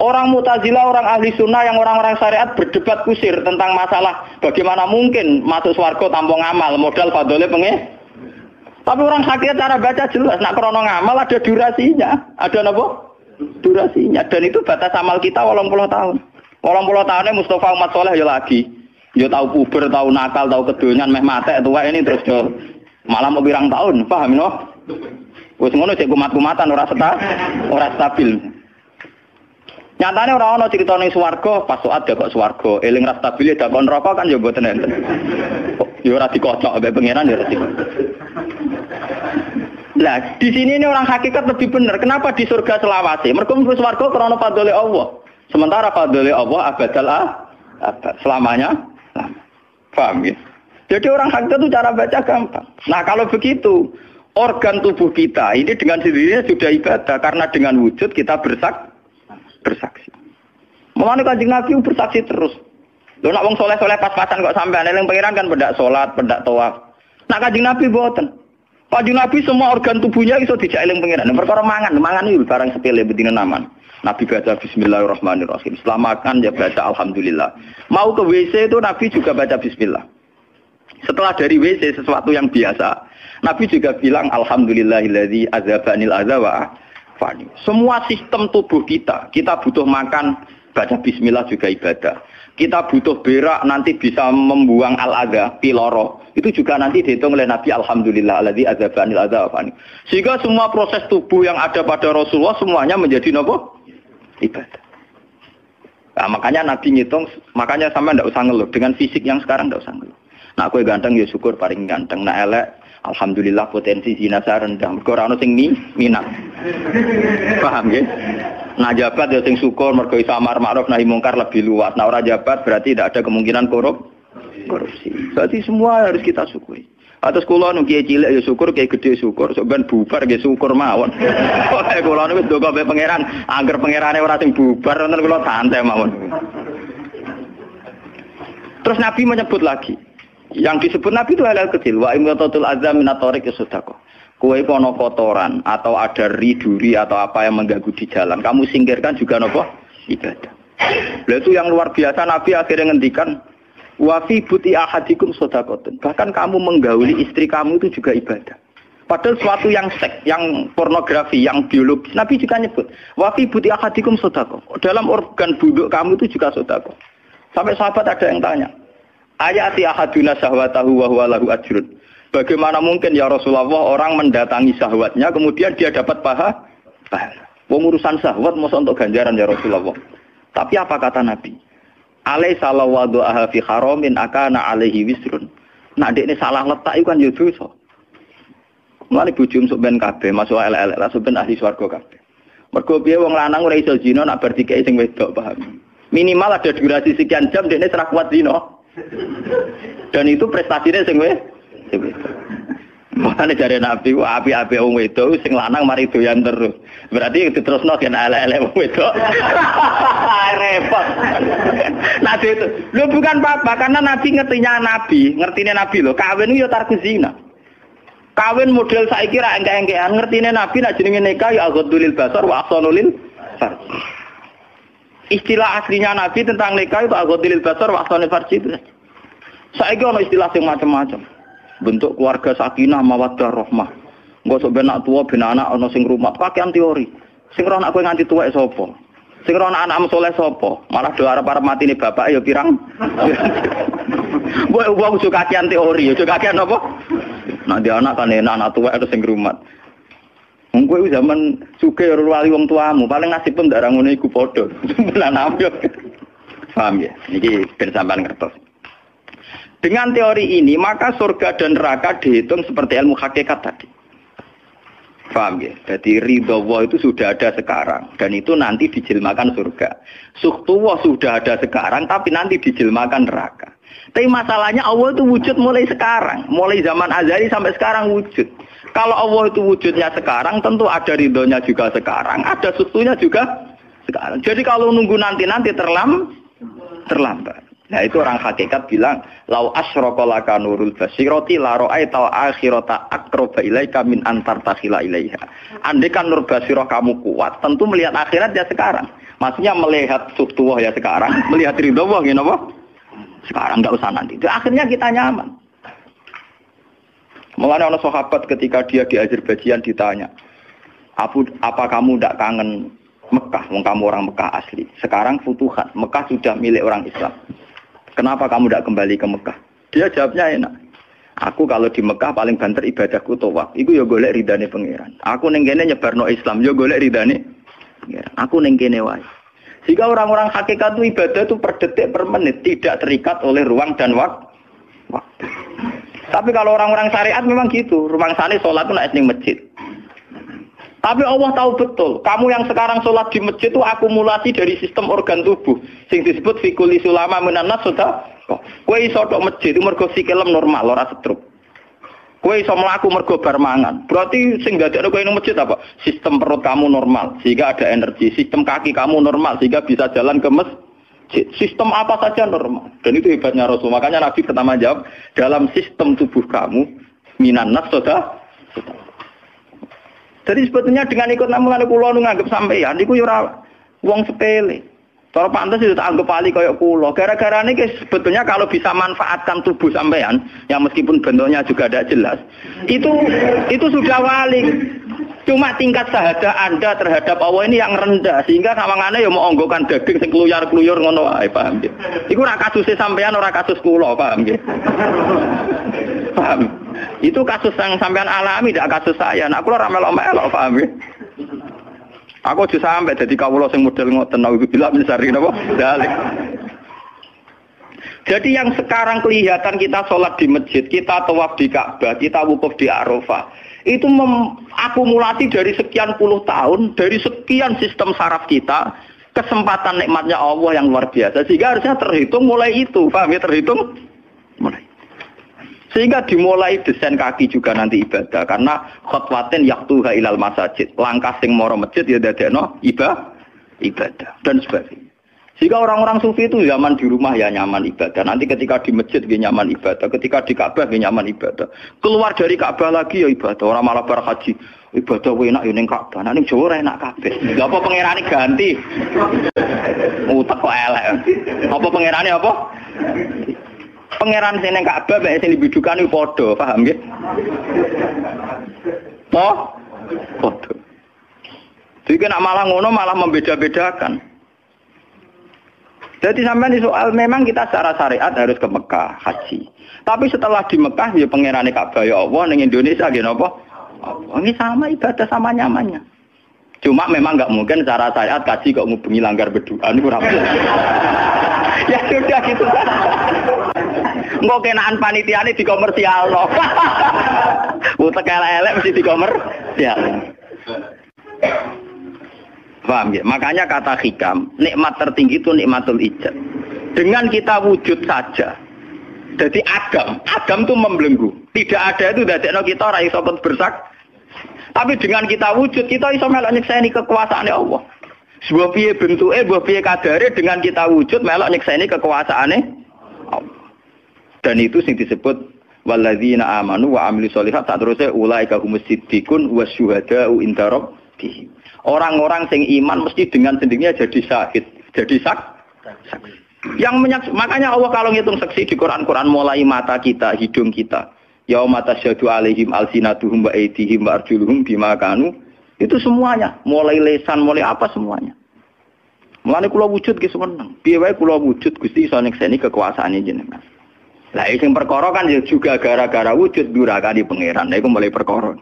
Speaker 1: Orang Mu'tazilah, orang ahli sunnah yang orang-orang syariat berdebat kusir tentang masalah bagaimana mungkin masuk swarga tanpa ngamal, modal fadlnya Tapi orang hakikat cara baca jelas, nak krono ngamal ada durasinya. Ada apa? Durasinya. Dan itu batas amal kita 80 tahun. 80 tahunnya Mustafa Umat Soleh ya lagi. Ya tahu puber, tahu nakal, tahu kedonyan, meh matek tua ini terus yo malah mau pirang tahun, paham no? Wis ngono cek kumat-kumatan ora stabil. Nyatane ora ana crita ning swarga pas saat kok swarga, eling ra stabil dakon neraka kan ya mboten enten. Ya ora dikocok ambek pangeran ya ora dikocok. Lah, di sini ini orang hakikat lebih benar. Kenapa di surga selawase? Mergo mlebu swarga krana fadhole Allah. Sementara fadhole Allah abadal abad selamanya. Paham ya? Jadi orang hakikat itu cara baca gampang. Nah, kalau begitu, organ tubuh kita ini dengan sendirinya sudah ibadah karena dengan wujud kita bersaksi. Mulane Kanjeng Nabi bersaksi terus. Lho nak wong soleh-soleh pas-pasan kok sampean eling pangeran kan pendak salat, pendak tawaf. Nak Kanjeng Nabi mboten. Kanjeng Nabi semua organ tubuhnya iso dijak eling pangeran. Perkara mangan iki barang sepele bedine naman. Nabi baca bismillahirrahmanirrahim. Setelah makan ya baca alhamdulillah. Mau ke WC itu Nabi juga baca bismillah. Setelah dari WC sesuatu yang biasa, Nabi juga bilang alhamdulillahilladzi azhabanil adza wa fani. Semua sistem tubuh kita butuh makan, baca bismillah juga ibadah. Kita butuh berak nanti bisa membuang al-adza, piloro. Itu juga nanti dihitung oleh Nabi alhamdulillahilladzi azhabanil adza wa fani. Sehingga semua proses tubuh yang ada pada Rasulullah semuanya menjadi nopo? Ibadah. Nah, makanya Nabi ngitung, makanya sama ndak usah ngeluh dengan fisik yang sekarang ndak usah ngeluh. Nah, kowe ganteng ya syukur paling ganteng. Nah, elek alhamdulillah potensi zina saya rendah. Mergo ora ono sing minat. Paham nggih? Nah, jabat ya sing syukur mergo iso amar ma'ruf nahi mungkar lebih luas. Nah, ora jabat berarti tidak ada kemungkinan korupsi. Berarti semua harus kita syukuri. Atus kula nu kiye cilik ya syukur, kiye gedhe syukur, sok ben bubar nggih syukur mawon. Pokoke kula niku ndonga mbek pangeran, angger pangerane ora sing bubar wonten kula santai mawon. Terus Nabi menyebut lagi. Yang disebut Nabi itu hal-hal kecil. Wa imatatul azam minatorik sedekah. Kowe kono kotoran atau ada riduri atau apa yang mengganggu di jalan, kamu singkirkan juga nopo ibadah. Lah itu yang luar biasa Nabi akhirnya ngendikan wa fi buti ahadikum sedekah. Bahkan kamu menggauli istri kamu itu juga ibadah. Padahal suatu yang seks, yang pornografi, yang biologis, Nabi juga nyebut wa fi buti ahadikum sedekah. Dalam organ buduk kamu itu juga sedekah. Sampai sahabat ada yang tanya, ayati ahaduna syahwatahu wa huwa lahu ajrun. Bagaimana mungkin ya Rasulullah orang mendatangi syahwatnya kemudian dia dapat pahala? Wong urusan syahwat masa untuk ganjaran ya Rasulullah. Tapi apa kata Nabi? Alaisa lawadhu'aha fi haramin akana alaihi wisrun. Nak dekne salah letak iku kan ya dosa. Mulane bojo sok ben kabeh masuk elek-elek lah sok ben ahli swarga kabeh. Mergo piye wong lanang ora iso zina nak bar dikeki sing wedok, paham? Minimal ada durasi sekian jam dekne ora kuat zina. Dan itu prestasinya sing makanya dari Nabi api-api wong wedok sing lanang mari doyan terus. Berarti diterusno gen elek-elek wong wedok. Repot. Nabi itu lho bukan apa-apa karena Nabi ngertine Nabi lho, kawin yo tarku zina. Kawin model saiki ra engke-engkean, ngertine Nabi nek jenenge nikah ya aghdulil basar wa ahsanulil farj. Istilah aslinya Nabi tentang nikah itu aghdulil basar wa ahsanul farj itu. Saiki ono istilah sing macam-macam. Bentuk keluarga sakinah mawaddah rahmah. Engko sok ben anak tua ben anak ana sing rumah, kakean teori. Sing ora anak kowe nganti tuwek sapa? Sing ora anak saleh sapa? Malah do arep-arep matine bapak ya pirang. Wong sok kakean teori, sok kakean apa? Nak dia anak kan enak anak tuwek ada sing rumat. Wong kowe zaman sugih ora wali wong tuamu, paling nasib pun ndak ra ngono iku padha. Lan amyo. Paham ya? Niki ben sampean ngertos. Dengan teori ini, maka surga dan neraka dihitung seperti ilmu hakikat tadi. Paham ya? Jadi ridho Allah itu sudah ada sekarang dan itu nanti dijelmakan surga. Suhtullah sudah ada sekarang tapi nanti dijelmakan neraka. Tapi masalahnya Allah itu wujud mulai sekarang, mulai zaman azali sampai sekarang wujud. Kalau Allah itu wujudnya sekarang, tentu ada ridhonya juga sekarang, ada suhtunya juga sekarang. Jadi kalau nunggu nanti terlambat. Nah itu orang hakikat bilang, lau asyraka laka nurul basirati la ra'aital akhirata aqraba ilaika min antar takhila ilaiha. Andai kan nur basirah kamu kuat, tentu melihat akhirat ya sekarang. Maksudnya melihat suhtuwah ya sekarang, melihat ridho Allah gini apa? Sekarang enggak usah nanti. Itu akhirnya kita nyaman. Mulanya orang sahabat ketika dia di Azerbaijan ditanya, apa kamu tidak kangen Mekah? Wong kamu orang Mekah asli. Sekarang futuhat, Mekah sudah milik orang Islam. Kenapa kamu tidak kembali ke Mekah? Dia jawabnya enak. Aku kalau di Mekah paling banter ibadahku tawaf. Iku yo golek ridane pangeran. Aku ning kene nyebarno Islam, yo golek ridane pangeran. Aku ning kene wae. Jika orang-orang hakikat itu ibadah itu per detik per menit, tidak terikat oleh ruang dan waktu. Tapi kalau orang-orang syariat memang gitu. Ruang sana sholat itu naik ning masjid. Tapi Allah tahu betul, kamu yang sekarang sholat di masjid itu akumulasi dari sistem organ tubuh. Sing disebut fikuli sulama minanas sudah. Kowe iso tok masjid itu mergo sikilem normal, ora stroke. Kowe iso mlaku mergo bar mangan. Berarti sing dadekno kowe ning masjid apa? Sistem perut kamu normal sehingga ada energi. Sistem kaki kamu normal sehingga bisa jalan ke masjid. Sistem apa saja normal. Dan itu hebatnya Rasul. Makanya Nabi pertama jawab, dalam sistem tubuh kamu minanas sudah. Jadi sebetulnya dengan ikut namungan kula nganggep sampeyan niku yo ora wong sepele. Cara pantes itu tak anggap ahli kaya kula. Gara-gara niki sebetulnya kalau bisa manfaatkan tubuh sampeyan yang meskipun bentuknya juga tidak jelas, itu sudah wali. Cuma tingkat sahadah Anda terhadap Allah ini yang rendah sehingga sawangane yo mau onggokan daging sing kluyar-kluyur ngono wae, paham nggih. Iku ora kasuse sampeyan ora kasus kula, paham nggih. Paham. Itu kasus yang sampean alami, tidak kasus saya. Nah, aku ora melok-melok, paham ya? Aku aja sampai jadi kawula sing model ngoten naudzubillah min syarri napa dalik. Jadi yang sekarang kelihatan kita sholat di masjid, kita tawaf di Ka'bah, kita wukuf di Arafah, itu akumulasi dari sekian puluh tahun, dari sekian sistem saraf kita, kesempatan nikmatnya Allah yang luar biasa. Sehingga harusnya terhitung mulai itu, paham ya? Terhitung mulai. Sehingga dimulai desain kaki juga nanti ibadah karena khotwatin yaktuha ilal masajid, langkah sing moro masjid ya dadekno ibadah dan sebagainya. Sehingga orang-orang sufi itu zaman di rumah ya nyaman ibadah, nanti ketika di masjid dia nyaman ibadah, ketika di Ka'bah dia nyaman ibadah, keluar dari Ka'bah lagi ya ibadah. Orang malah bar haji ibadah wae enak yo ning Ka'bah, ning Jawa ora enak kabeh. Lha apa pangerane ganti? Utek kok elek. Apa pangerane apa? Pangeran sing ning Ka'bah mek sing dibidukan iku padha, paham nggih? Padha. Jadi nek malah ngono malah membeda-bedakan. Jadi sampai soal memang kita secara syariat harus ke Mekah haji. Tapi setelah di Mekah ya pangerane Ka'bah ya Allah ning Indonesia nggih napa? Ini sama ibadah sama nyamannya. Cuma memang enggak mungkin secara syariat kaji kok ngubungi langgar berdua niku ora. Ya sudah gitu kan. Engko kenaan panitiane dikomersialno. Utek elek-elek mesti dikomersial. Paham ya? Makanya kata hikam, nikmat tertinggi itu nikmatul ijab. Dengan kita wujud saja. Jadi Adam itu membelenggu. Tidak ada itu dadekno kita ora iso bersak. Tapi dengan kita wujud, kita iso melok nyekseni kekuasaane Allah. Sebuah piye bentuke, sebuah piye kadare dengan kita wujud melok nyekseni kekuasaane Allah. Dan itu sing disebut walladzina amanu wa amilus sholihat saterusé ulaika humus siddiqun wasyuhada'u inda rabbihim. Orang-orang sing iman mesti dengan sendirinya jadi syahid, jadi saksi. Makanya Allah kalau ngitung saksi di Quran mulai mata kita, hidung kita, yauma tasyhadu alaihim alsinatuhum wa aydihim wa arjuluhum bima kanu, itu semuanya, mulai lesan, mulai apa semuanya. Mulane kula wujud ki seneng. Piye wae kula wujud Gusti iso nyekseni kekuasaane jenengan. Lah sing perkara kan ya juga gara-gara wujud durakani pangeran. Lah iku mulai perkara.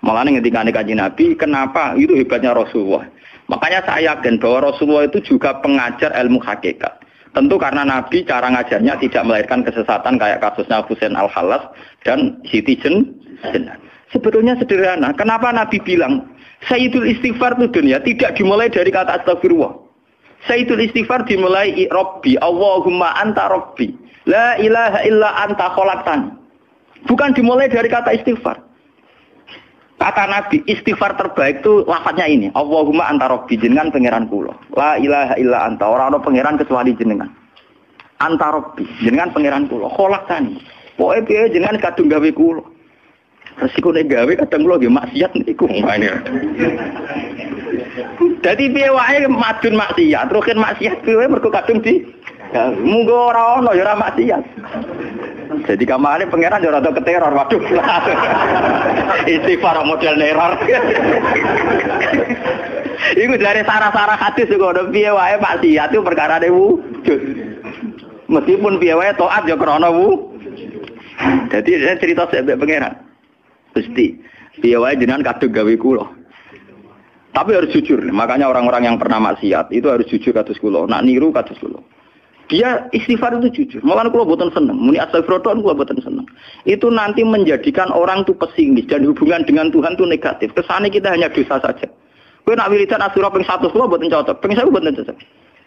Speaker 1: Mulane ngendikane Kanjeng Nabi, kenapa itu hebatnya Rasulullah. Makanya saya yakin bahwa Rasulullah itu juga pengajar ilmu hakikat. Tentu karena Nabi cara ngajarnya tidak melahirkan kesesatan kayak kasusnya Husain Al-Halas dan Siti Jenar. Sebetulnya sederhana. Kenapa Nabi bilang Sayyidul istighfar itu dunia tidak dimulai dari kata astagfirullah. Sayyidul istighfar dimulai Rabbi, Allahumma anta Rabbi, la ilaha illa anta khalaqtani. Bukan dimulai dari kata istighfar. Kata Nabi, istighfar terbaik itu lafadznya ini, Allahumma anta Rabbi, jenengan pangeran kula. La ilaha illa anta, ora ana pangeran kecuali jenengan. Anta Rabbi, jenengan pangeran kula, khalaqtani. Pokoke piye jenengan kadung gawe kula. Resiko nek gawe kadang kula nggih maksiat niku. Dadi piye wae madun maksiat, rukin maksiat piye mergo kadung di munggo ora ono ya ora maksiat. Jadi kamane pangeran yo rada keteror, waduh. Istighfar model neror. Iku dari sarah-sarah hadis kok ono piye wae maksiat itu perkara wujud. Meskipun piye wae taat yo krana wujud. Jadi cerita sebab pangeran. Gusti, piye wae jenengan kadung gawe kula. Tapi harus jujur. Makanya orang-orang yang pernah maksiat itu harus jujur kados kula. Nak niru kados kula. Dia istighfar itu jujur. Malah kula boten seneng. Muni astagfirullah kula boten seneng. Itu nanti menjadikan orang itu pesimis dan hubungan dengan Tuhan itu negatif. Kesane kita hanya dosa saja. Kowe nak wiridan asura ping 100 kula boten cocok. Ping 1000 boten cocok.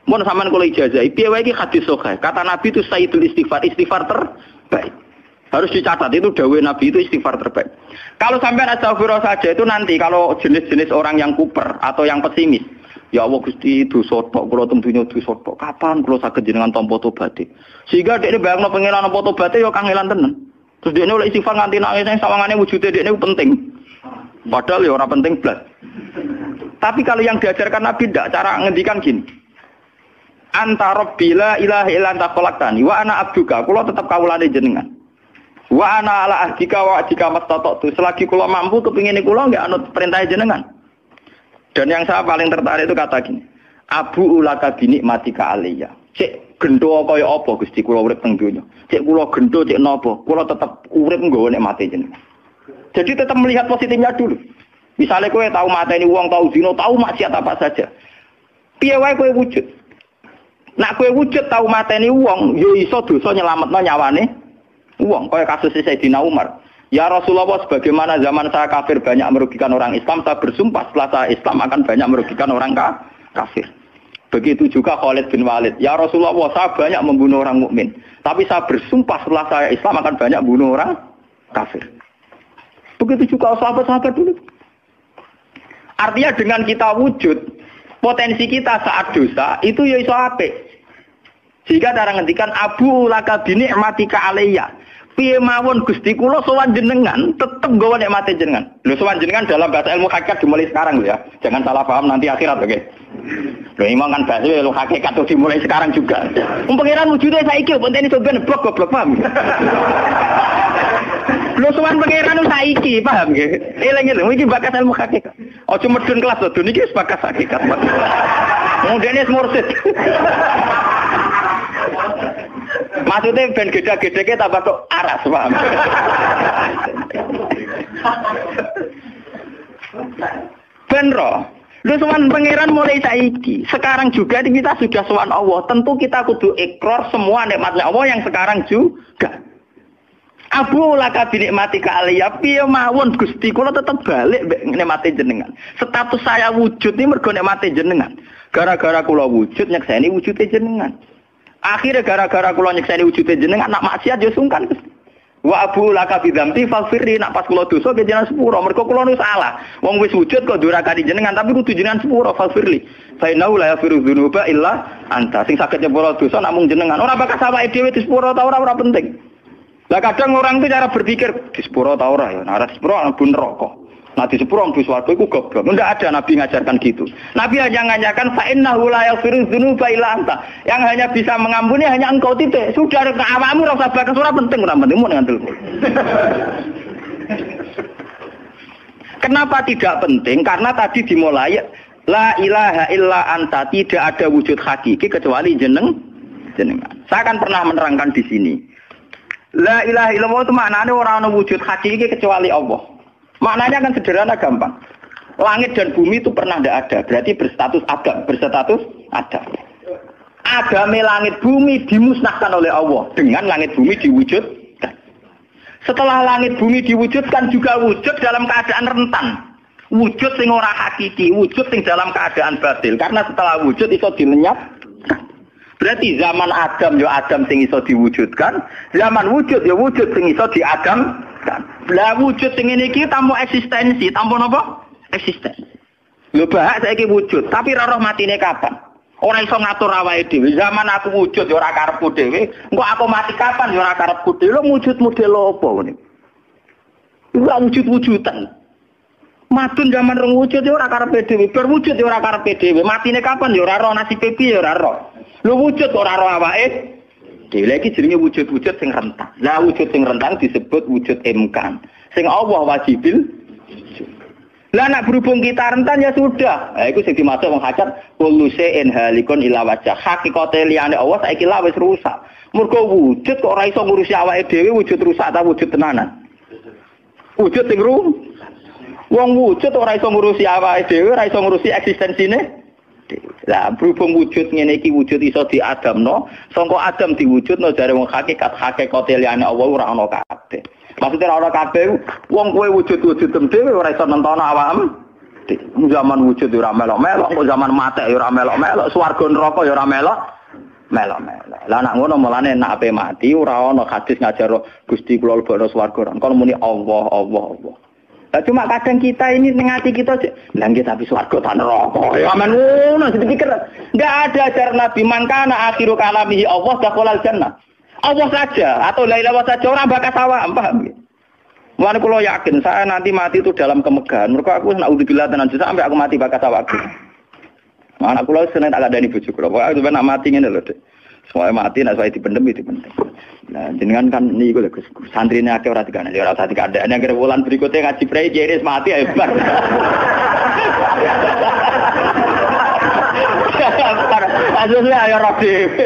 Speaker 1: Mun sampean kula ijazah, piye wae iki hadis sahih. Kata Nabi itu sayyidul istighfar terbaik. Harus dicatat, itu dawuh Nabi itu istighfar terbaik. Kalau sampai astagfirullah saja itu nanti kalau jenis-jenis orang yang kuper atau yang pesimis, ya Allah Gusti dosa tok kula temdunya dosa tok. Kapan kula saged jenengan tampa tobaté? Sehingga dekne bayangno pengiran tampa tobaté ya kangelan tenan. Terus dekne oleh istighfar nganti nangis sing sawangane wujude dekne penting. Padahal ya ora penting blas. Tapi kalau yang diajarkan Nabi ndak, cara ngendikan gini. Anta Rabbi la ilaha illa anta khalaqtani wa ana abduka. Kula tetep kawulane jenengan. Wa ana ala ahdika wa ahdika mastata'tu. Selagi kula mampu kepingine kula nggih anut perintah jenengan. Dan yang saya paling tertarik itu kata gini. Abu ulaka binikmatika alayya. Cek gendho kaya apa Gusti kula urip teng donya. Cek kula gendho cek napa? Kula tetep urip nggawa nikmate jenengan. Jadi tetap melihat positifnya dulu. Misalnya kowe tahu mateni wong, tahu zina, tahu maksiat apa saja. Piye wae kowe wujud. Nak kowe wujud tahu mateni wong, ya iso dosa nyelametno nyawane wong, kaya kasus Sayyidina Umar. Ya Rasulullah, sebagaimana zaman saya kafir banyak merugikan orang Islam, saya bersumpah setelah saya Islam akan banyak merugikan orang kafir. Begitu juga Khalid bin Walid. Ya Rasulullah, saya banyak membunuh orang mukmin, tapi saya bersumpah setelah saya Islam akan banyak bunuh orang kafir. Begitu juga sahabat-sahabat dulu. Artinya dengan kita wujud, potensi kita saat dosa itu ya iso apik. Jika cara ngendikan Abu laka binikmatika alayya. Piye mawon Gusti kula sowan jenengan tetep nggawa nikmate jenengan. Lho sowan jenengan dalam bahasa ilmu hakikat dimulai sekarang lho ya. Jangan salah paham nanti akhirat oke. Lho imam kan bahasa ilmu hakikat itu dimulai sekarang juga. Pangeran wujude saiki pentene sampeyan goblok paham. Lho sowan pangeran saiki paham nggih. Eling-eling iki bakas ilmu hakikat. Aja medun kelas lho niki wis bakas hakikat. Mudene mursid. Maksudnya ben gede-gede tambah kok aras, paham? Ben roh. Lu sowan pangeran mulai saiki. Sekarang juga kita sudah sowan Allah. Tentu kita kudu ikrar semua nikmatnya Allah yang sekarang juga. Abu laka binikmatika alayya. Piye mawon Gusti kula tetep balik nikmate jenengan. Status saya wujud ini mergo nikmate jenengan. Gara-gara kula wujud nyekseni wujude jenengan. Akhirnya gara-gara kula nyekseni wujude jenengan nak maksiat yo sungkan. Wa abu laka bidzamti faghfirli, nak pas kula dosa ke jenengan sepuro mergo kula nu salah. Wong wis wujud kok durakani jenengan tapi kudu jenengan sepuro faghfirli. Fa innahu la yaghfiru dzunuba illa anta. Sing saged nyepuro dosa namung jenengan. Ora bakal awake dhewe disepuro ta ora penting. Lah kadang orang itu cara berpikir disepuro ta ora ya. Nah disepuro mlebu neraka. Nah disepuro mlebu swarga iku goblok. Ndak ada nabi ngajarkan gitu. Nabi hanya ngajarkan fa innahu la yaghfiru dzunuba illa anta. Yang hanya bisa mengampuni hanya engkau titik. Sudah awakmu ora usah bakas ora penting mun ngandel. Kenapa tidak penting? Karena tadi dimulai la ilaha illa anta, tidak ada wujud hakiki kecuali jenengan. Saya akan pernah menerangkan di sini. La ilaha illallah itu maknanya orang ana wujud hakiki kecuali Allah. Maknanya kan sederhana gampang. Langit dan bumi itu pernah tidak ada, berarti berstatus ada. Agame langit bumi dimusnahkan oleh Allah dengan langit bumi diwujudkan. Setelah langit bumi diwujudkan juga wujud dalam keadaan rentan. Wujud sing ora hakiki, wujud sing dalam keadaan batil. Karena setelah wujud iso dilenyap. Berarti zaman Adam ya Adam sing iso diwujudkan, zaman wujud ya wujud sing iso diadamkan. Lah wujud sing ngene iki tanpa eksistensi, tanpa napa? Eksistensi. Lho bahak saiki wujud, tapi ora roh matine kapan? Ora iso ngatur awake dhewe. Zaman aku wujud ya ora karepku dhewe, engko aku mati kapan ya ora karepku dhewe. Lho wujud model apa ngene? Ora wujud-wujudan. Madun zaman rong wujud ya ora karepe dhewe, berwujud ya ora karepe dhewe. Matine kapan ya ora roh, nasibe piye ya ora roh. Lho wujud ora roh awake dhewe iki jenenge wujud-wujud sing rentang. Lah wujud sing rentang disebut wujud imkan. Sing Allah wajibil. Lah nak berhubung kita rentan ya sudah. Lah iku sing dimaksud wong hajat kullu shay'in halikun ila wajh. Hakikate liyane Allah saiki lah wis rusak. Mergo wujud kok ora iso ngurusi awake dhewe, wujud rusak ta wujud tenanan. Wujud sing wong wujud ora iso ngurusi awake dhewe, ora iso ngurusi eksistensine. Lah berhubung wujud ngene iki wujud iso diadamno, sangka Adam diwujudno jare wong hakikate liyane Allah ora ana kabeh. Maksudnya ora kabeh wong kowe wujud-wujud dhewe ora iso nentono awakmu. Zaman wujud ora melok-melok, zaman mate ora melok-melok, swarga neraka ya ora melok-melok. Lah nek ngono mulane nek ape mati ora ana hadis ngajar Gusti kula lebokno swarga. Kon muni Allah. Nah, cuma kadang kita ini ngati kita lah nggih tapi swarga ta neraka. Ya aman ngono dipikir. Enggak ada ajar Nabi mangkana akhiru kalamihi Allah dakhalal jannah. Allah saja atau la ilaha saja orang bakas awak, paham nggih? Mulane kula yakin saya nanti mati itu dalam kemegahan. Mergo aku naudzubillah tenan sampai aku mati bakas awakku. Anak kula seneng tak kandhani bojo kula. Pokoke sampe nak mati ngene lho, Dik. Soale mati nek saya dipendem. Nah, jenengan kan niku lho Gus. Santrine akeh ora dikandani, ora usah dikandani. Nek bulan berikutnya ngaji prei kiris mati hebat. Asusnya ayo roh dhewe.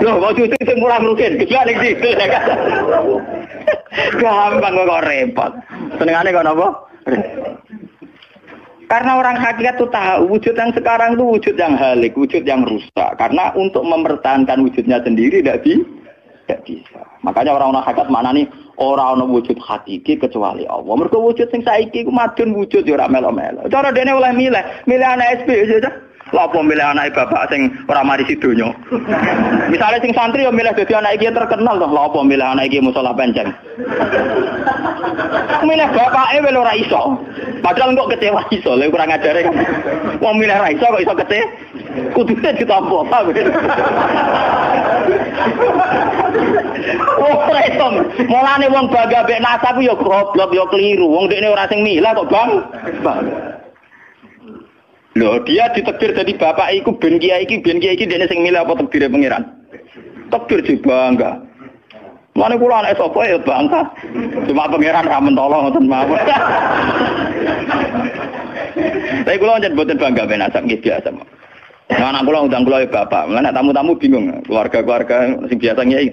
Speaker 1: Loh, kok cucu sing mulang rugen, gejala ning situ ya kan. Gampang kok repot. Senengane kok napa? Karena orang hakikat itu tahu wujud yang sekarang itu wujud yang halik, wujud yang rusak. Karena untuk mempertahankan wujudnya sendiri tidak bisa. Makanya orang-orang hakikat mana nih orang wujud hakiki kecuali Allah. Mergo wujud sing saiki ku madun wujud ya ora melo-melo. Cara dene oleh milih anak SP aja. Lha apa milih anak bapak sing ora mari sidonya. Misale sing santri ya milih dadi anak iki terkenal toh. Lha apa milih anak iki musala penceng. Milih bapake wel ora iso. Padahal kok kecewa iso, lha kurang ajare kan. Wong milih ra iso kok iso kecewa. Kudune ditampa, paham. Oh, resom. Mulane wong bangga mek nasab yo goblok yo keliru. Wong dekne ora sing milah kok, Bang. Loh, dia ditakdir jadi bapak iku ben kiai iki dekne sing milah apa takdire pangeran? Takdir sih bangga. Mulane kula anak sapa ya bangga. Cuma pangeran ra mentolo ngoten mawon. Tapi kula njen boten bangga ben nasab nggih biasa. Nah, anak kula undang kula ya bapak. Mulane tamu-tamu bingung, keluarga-keluarga sing biasa nyai.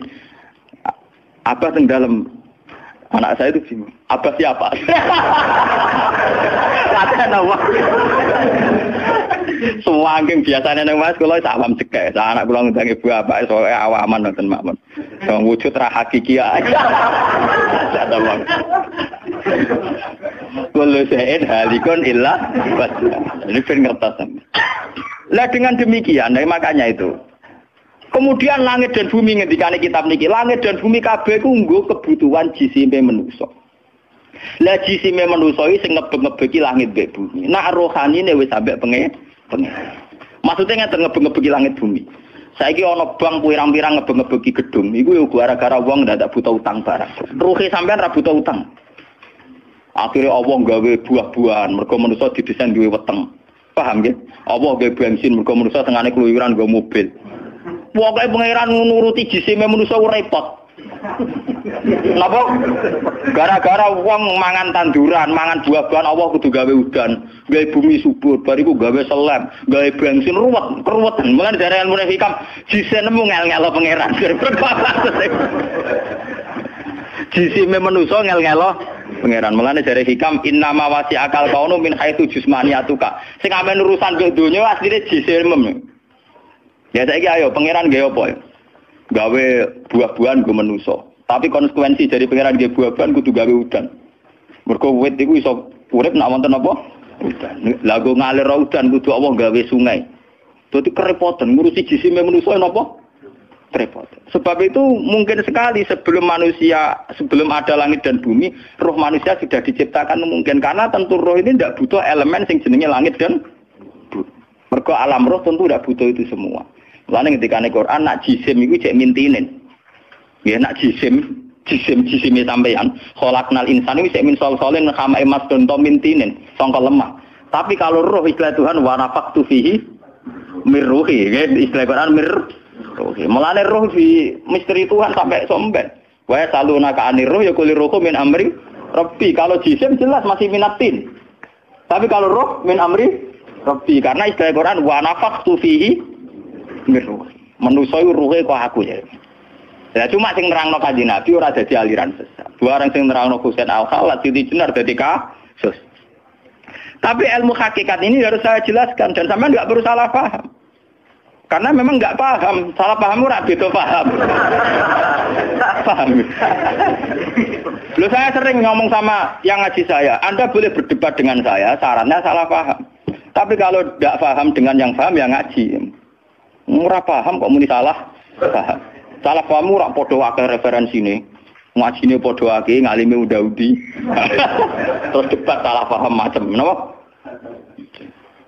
Speaker 1: Abah teng dalam anak saya itu bingung. Abah siapa? Kata nama. Semua angking biasanya nang Mas kula awam cekek. Anak kula ngundang ibu bapak soalnya awaman nonton makmun. Wong wujud ra hakiki aja. Kata Bang. Kullu shay'in halikun illa wajha. Ini ben ngertos. Lah dengan demikian, makanya itu. Kemudian langit dan bumi ngendikane kitab niki, langit dan bumi kabeh ku nggo kebutuhan jisime manusa. Lah jisime manusa iki sing ngebeg-ngebegi langit mbek bumi. Nak rohanine wis sampe pengen. Maksudnya ngeten ngebeg-ngebegi langit bumi. Saiki ana bank pirang-pirang ngebeg-ngebegi gedung. Iku yo gara-gara wong ndak buta utang barang. Ruhe sampean ra buta utang. Akhirnya Allah gawe buah-buahan, mergo manusa didesain duwe weteng. Paham nggih? Allah gawe bensin, mergo manusa tengane keluyuran nggo mobil. Pokoke pangeran nuruti jisime manusa repot. Napa? Gara-gara wong mangan tanduran, mangan buah-buahan Allah kudu gawe udan, gawe bumi subur, bariku gawe selem, gawe bensin ruwet-ruwetan. Mulane dari ilmu hikam jisine ngel-ngelo pangeran. Jisime manusa ngel-ngelo pangeran. Mulane dari hikam innama wasi akal kaunu min haitsu jismaniyatuka. Sing amen urusan ke donya asline jisime. Ya saiki ayo pangeran gawe apa ya? Gawe buah-buahan go manusa. Tapi konsekuensi dari pengiran nggih buaban kudu gawe udan. Mergo wit iku iso urip nek wonten apa? Udan. Lah go ngalir udan kudu Allah gawe sungai. Dadi kerepotan ngurusi jisime manusa napa? Repot. Sebab itu mungkin sekali sebelum ada langit dan bumi, roh manusia sudah diciptakan mungkin karena tentu roh ini tidak butuh elemen yang jenenge langit dan bumi. Mergo alam roh tentu tidak butuh itu semua. Mulane ketika ning Quran nak jisim iku cek mintinen. Ya nak jisim sampean khalaqnal insana wis min salsalin kama emas donto mintinen sangka lemah. Tapi kalau roh istilah Tuhan wa nafaqtu fihi mir ruhi, ya istilah Quran mir ruhi. Mulane roh di misteri Tuhan sampai somben. Wa saluna ka anir ruh ya kulir ruhu min amri rabbi. Kalau jisim jelas masih minatin. Tapi kalau roh min amri rabbi karena istilah Quran wa nafaqtu fihi mir ruhi. Manusa ruhe kok aku ya. Ya cuma sing nerangno Kanjeng Nabi ora dadi aliran sesat. Barang sing nerangno Husain Al-Khalat dadi jenar dadi kasus. Tapi ilmu hakikat ini harus saya jelaskan dan sampean enggak perlu salah paham. Karena memang enggak paham, salah paham ora beda paham. Paham. Loh saya sering ngomong sama yang ngaji saya, Anda boleh berdebat dengan saya, sarannya salah paham. Tapi kalau enggak paham dengan yang paham ya ngaji. Ora paham kok muni salah paham. Salah pahamu rak padha akeh referensine. Ngajine padha akeh, ngalime unda-undi. Terus debat salah paham macam menapa?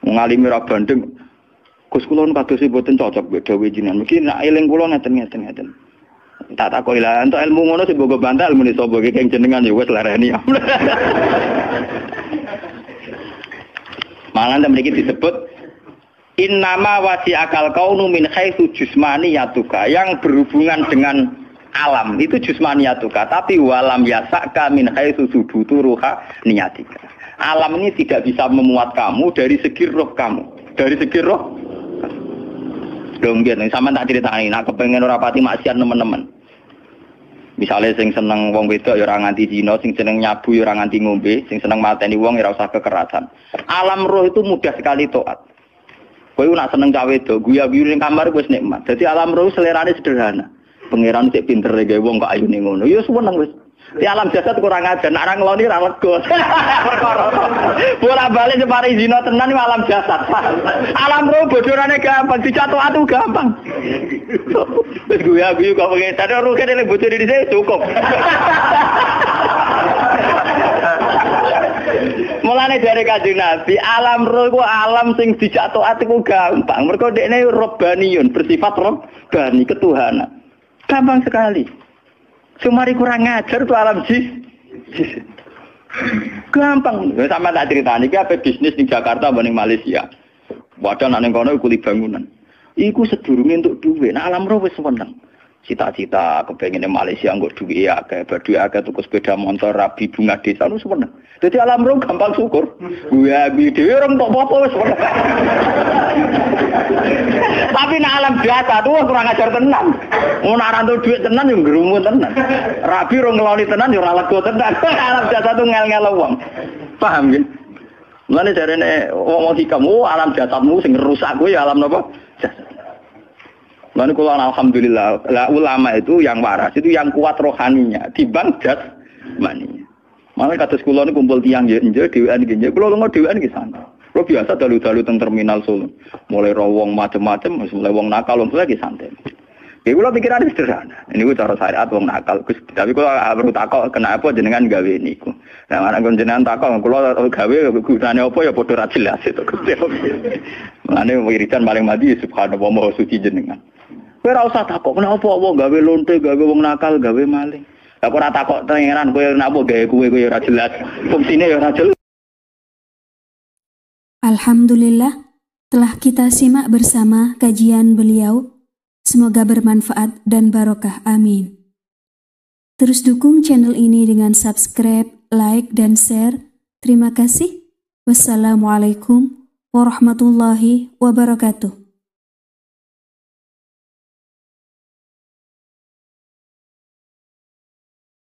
Speaker 1: Ngalime ra bandeng. Gus kula kados mboten cocok mbek dawuh jenengan. Mungkin nek eling kula ngeten. Tak takoki lah entuk ilmu ngono sing mbok bantah ilmune sapa iki keng jenengan ya wis lereni. Malah mriki disebut innama wasi'akal kaunu min haitsu jusmaniyatuka, yang berhubungan dengan alam itu jusmaniyatuka, tapi walam yasaka min haitsu subutu ruhaniyatika. Alam ini tidak bisa memuat kamu dari segi roh kamu. Dari segi roh. Dong biyen sampean tak critani nek kepengin ora pati maksiat teman-teman. Misalnya sing seneng wong wedok ya ora nganti zina, sing seneng nyabu ya ora nganti ngombe, sing seneng mateni wong ya ora usah kekerasan. Alam roh itu mudah sekali taat. Kowe nak seneng cawe wedok, guyu-guyu ning kamar wis nikmat. Dadi alam roh selerane sederhana. Pangeran sik pinter gawe wong kok ayune ngono. Ya seneng wis. Di alam jasad kurang ajar, nak ra ngloni ra lega. Perkara. Bola-balik separi zina tenan iki alam jasad. Alam roh bodorane gampang, dicatu atu gampang. Wis guyu-guyu kok pengen sadar roh kene bocor di sini cukup. Mulane dari Kanjeng Nabi, alam roh ku alam sing dijatuh ati ku gampang. Mergo dekne robbaniyun, bersifat robbani, ketuhanan. Gampang sekali. Sumari kurang ngajar tuh alam jis. Gampang. Sama tak critani iki ape bisnis di Jakarta apa ning Malaysia. Wadah nang kono kuli bangunan. Iku sedurunge entuk dhuwit. Nah, alam roh wis seneng. Cita-cita kepengine Malaysia nggo duwe akeh, badhe akeh tuku sepeda motor, rabi bunga desa lu seneng. Dadi alam roh gampang syukur. Gua dhewe ora entuk apa-apa wis seneng. Tapi nek alam biasa tuh kurang ajar tenan. Ngono ora entuk dhuwit tenan yo ngrumu tenan. Rabi ora ngeloni tenan yo ora lega tenan. Alam biasa tuh ngel-ngel wong. Paham nggih? Mulane jarene wong hikamu alam jasadmu sing rusak kuwi ya alam napa? Jasad. Lalu kalau alhamdulillah ulama itu yang waras itu yang kuat rohaninya dibanding jasmaninya. Malah kata sekolah ini kumpul tiang jenje dewan jenje. Kalau lo dewan di sana, lo biasa dalu-dalu teng terminal Solo, mulai rawong macam-macam, mulai wong nakal, mulai di santai. Ya kalau pikiran sederhana. Ini gue cara syariat wong nakal. Tapi kalau perlu takok kenapa jenengan gawe niku. Nah, mana jenengan takok kalau gawe gunane apa ya padha ra jelas itu. Mane wiridan paling mati subhanallah maha suci jenengan. Kowe ora usah takok kenapa apa gawe lonte, gawe wong nakal, gawe maling. Lah kok ora takok pangeran kowe napa gawe kowe ora jelas. Fungsine ya ora jelas.
Speaker 2: Alhamdulillah telah kita simak bersama kajian beliau. Semoga bermanfaat dan barokah. Amin. Terus dukung channel ini dengan subscribe, like, dan share. Terima kasih. Wassalamualaikum warahmatullahi wabarakatuh.